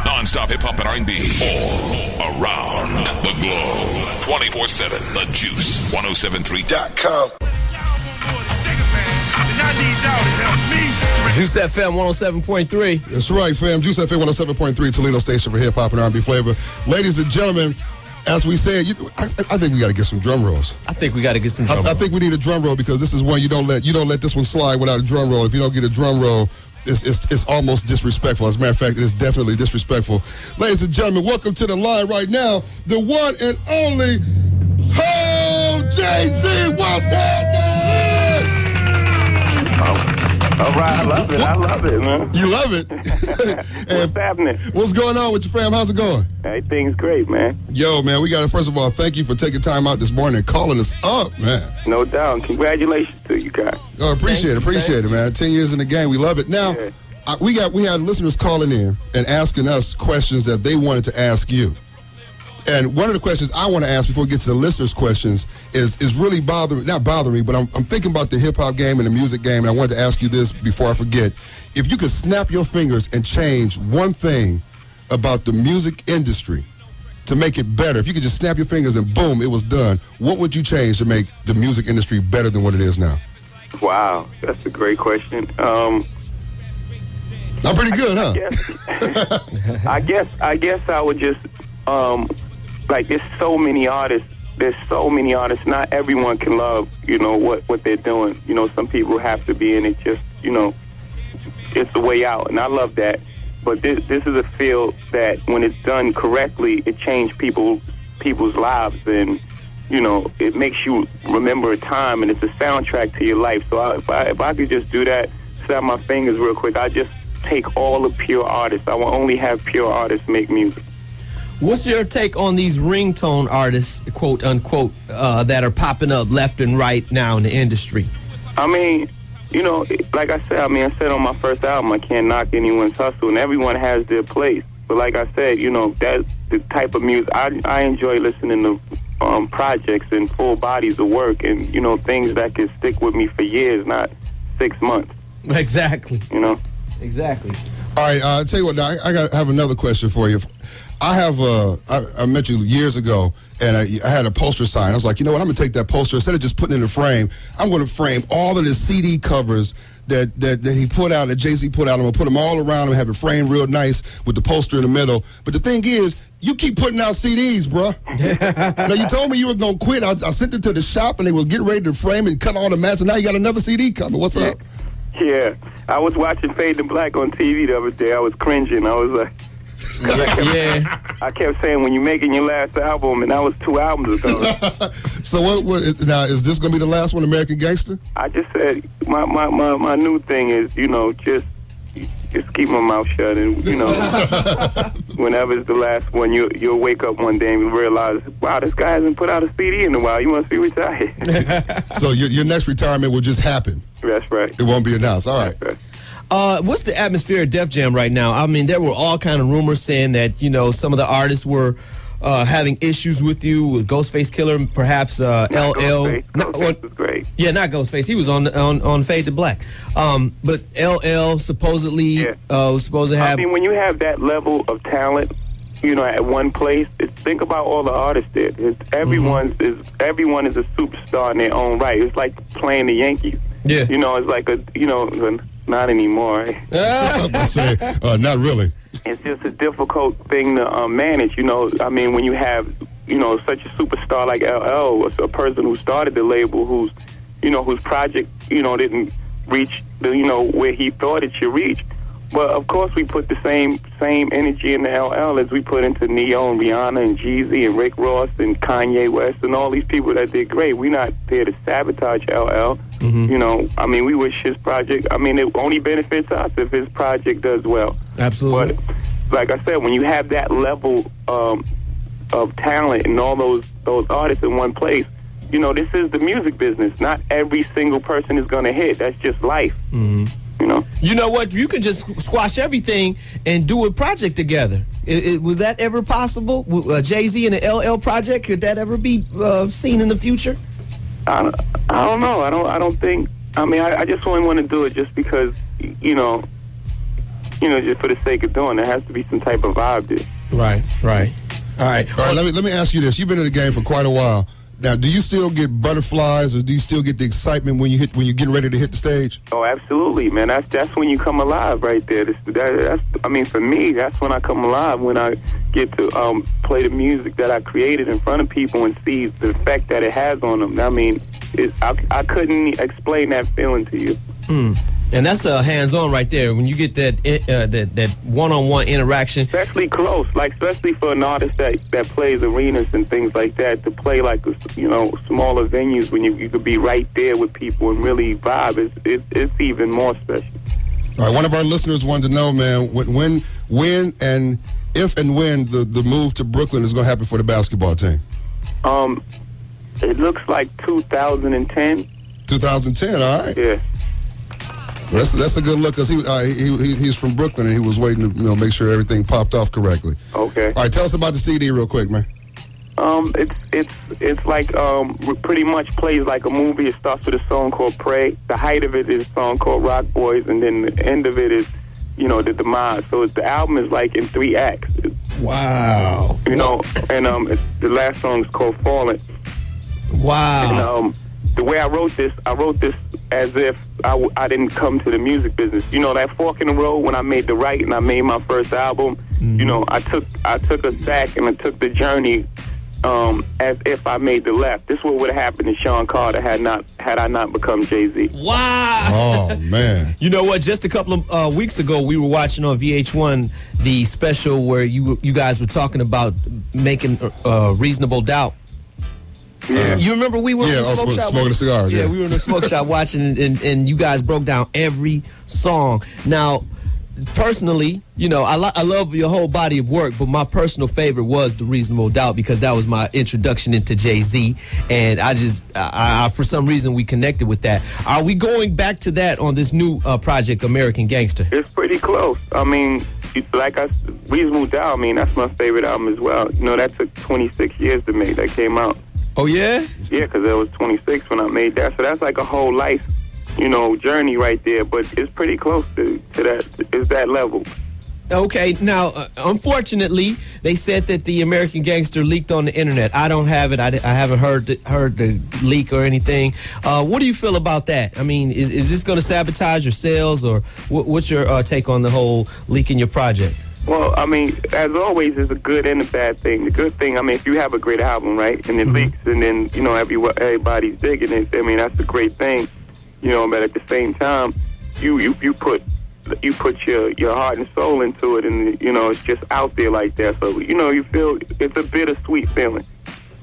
Non-stop hip-hop and R&B all around the globe. 24/7. The Juice. 1073.com. Juice FM 107.3. That's right, fam. Juice FM 107.3, Toledo station for hip-hop and R&B flavor. Ladies and gentlemen, as we said, I think we got to get some drum rolls. I think we got to get some drum rolls. I think we need a drum roll because this is one you don't let this one slide without a drum roll. If you don't get a drum roll, it's almost disrespectful. As a matter of fact, it is definitely disrespectful. Ladies and gentlemen, welcome to the line right now, the one and only Jay-Z. What's happening? All right, I love it, man. You love it? What's happening? What's going on with your fam? How's it going? Everything's great, man. Yo, man, we got to, first of all, thank you for taking time out this morning and calling us up, man. No doubt. Congratulations to you guys. Oh, appreciate it, man. 10 years in the game. We love it. Now, yeah. we had listeners calling in and asking us questions that they wanted to ask you. And one of the questions I want to ask before we get to the listeners' questions is really not bothering me, but I'm thinking about the hip-hop game and the music game, and I wanted to ask you this before I forget. If you could snap your fingers and change one thing about the music industry to make it better, if you could just snap your fingers and boom, it was done, what would you change to make the music industry better than what it is now? Wow, that's a great question. I'm pretty good, huh? I guess I would just... there's so many artists. Not everyone can love, what they're doing. Some people have to be in it just, it's the way out. And I love that. But this is a field that when it's done correctly, it changes people's lives. And, it makes you remember a time, and it's a soundtrack to your life. So if I could just do that, snap my fingers real quick, I just take all the pure artists. I will only have pure artists make music. What's your take on these ringtone artists, quote unquote, that are popping up left and right now in the industry? I mean, like I said, I said on my first album, I can't knock anyone's hustle, and everyone has their place. But like I said, that's the type of music I enjoy listening to. Projects and full bodies of work, and things that can stick with me for years, not 6 months. Exactly. All Exactly. right, I'll tell you what. Now I have another question for you. I met you years ago, and I had a poster sign. I was like, you know what? I'm gonna take that poster instead of just putting it in a frame. I'm gonna frame all of the CD covers that he put out, that Jay-Z put out. I'm gonna put them all around and have it framed real nice with the poster in the middle. But the thing is, you keep putting out CDs, bro. Now, you told me you were going to quit. I sent it to the shop, and they was getting ready to frame and cut all the mats, and now you got another CD coming. What's up? Yeah. I was watching Fade to Black on TV the other day. I was cringing. I was like... I kept saying, when you're making your last album, and that was 2 albums ago. So now, is this going to be the last one, American Gangster? I just said, my new thing is, just keep my mouth shut, and whenever it's the last one, you'll wake up one day and realize, wow, this guy hasn't put out a CD in a while. You must be retired. So your next retirement will just happen. That's right. It won't be announced. All right. That's right. What's the atmosphere at Def Jam right now? There were all kind of rumors saying that some of the artists were having issues with you, with Ghostface Killer, perhaps LL. Ghostface was great. Yeah, not Ghostface. He was on Fade to Black. But LL supposedly was supposed to have... when you have that level of talent, at one place, think about all the artists there. Everyone is a superstar in their own right. It's like playing the Yankees. Yeah. It's like not anymore. Not really. It's just a difficult thing to manage. When you have, such a superstar like LL, a person who started the label, whose project, didn't reach, where he thought it should reach. But of course, we put the same energy into LL as we put into Neo and Rihanna and Jeezy and Rick Ross and Kanye West and all these people that did great. We're not there to sabotage LL. Mm-hmm. We wish his project. It only benefits us if his project does well. Absolutely. But like I said, when you have that level of talent and all those artists in one place, this is the music business. Not every single person is going to hit. That's just life. Mm-hmm. You know what? You could just squash everything and do a project together. Was that ever possible? Jay-Z and the LL project, could that ever be seen in the future? I don't know. I don't think. I just only want to do it just because, just for the sake of doing it. There has to be some type of vibe there. Right. All right. Let me ask you this. You've been in the game for quite a while. Now, do you still get butterflies, or do you still get the excitement when you're getting ready to hit the stage? Oh, absolutely, man. That's when you come alive, right there. For me, that's when I come alive, when I get to play the music that I created in front of people and see the effect that it has on them. I mean, I couldn't explain that feeling to you. And that's hands-on right there. When you get that one-on-one interaction, especially close, especially for an artist that plays arenas and things like that, to play smaller venues when you could be right there with people and really vibe, it's even more special. All right, one of our listeners wanted to know, man, when and if and when the move to Brooklyn is going to happen for the basketball team. It looks like 2010. 2010, all right. Yeah. Well, that's a good look, because he's from Brooklyn and he was waiting to make sure everything popped off correctly. Okay. All right, tell us about the CD real quick, man. It's like pretty much plays like a movie. It starts with a song called Pray. The height of it is a song called Rock Boys, and then the end of it is the demise. So the album is like in 3 acts. Wow. And the last song is called Fallen. Wow. And the way I wrote this as if I didn't come to the music business. That fork in the road when I made The Right and I made my first album. Mm-hmm. I took a sack and I took the journey as if I made the left. This is what would have happened to Sean Carter had I not become Jay-Z. Wow. Oh, man. You know what? Just a couple of weeks ago, we were watching on VH1 the special where you guys were talking about making Reasonable Doubt. Yeah. You remember we were in the smoke shop? Smoking cigars. Yeah, we were in the smoke shop watching, and you guys broke down every song. Now, personally, I love your whole body of work, but my personal favorite was The Reasonable Doubt, because that was my introduction into Jay-Z, and I for some reason we connected with that. Are we going back to that on this new project, American Gangster? It's pretty close. I mean, Reasonable Doubt, that's my favorite album as well. That took 26 years to make. That came out. Oh, yeah? Yeah, because I was 26 when I made that. So that's like a whole life, journey right there. But it's pretty close to that. It's that level. Okay, now, unfortunately, they said that the American Gangster leaked on the internet. I don't have it. I haven't heard the leak or anything. What do you feel about that? I mean, is this going to sabotage your sales, or what's your take on the whole leaking your project? Well, as always, it's a good and a bad thing. The good thing, if you have a great album, right, and it leaks, and then, everybody's digging it, that's a great thing, but at the same time, you put your heart and soul into it, and, it's just out there like that. So, you feel it's a bittersweet feeling.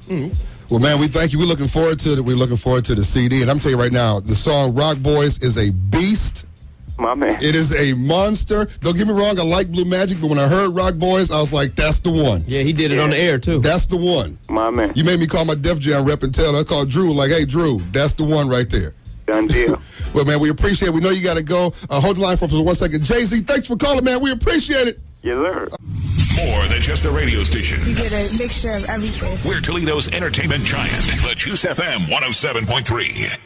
Mm-hmm. Well, man, we thank you. We're looking forward to it. We're looking forward to the CD. And I'm telling you right now, the song Rock Boys is a beast. My man. It is a monster. Don't get me wrong, I like Blue Magic, but when I heard Rock Boys, I was like, that's the one. Yeah, he did it on the air, too. That's the one. My man. You made me call my Def Jam rep and tell. I called Drew, like, hey, Drew, that's the one right there. Done deal. Well, man, we appreciate it. We know you got to go. Hold the line for us for 1 second. Jay-Z, thanks for calling, man. We appreciate it. Yes, sir. More than just a radio station. You get a mixture of everything. We're Toledo's entertainment giant, the Juice FM 107.3.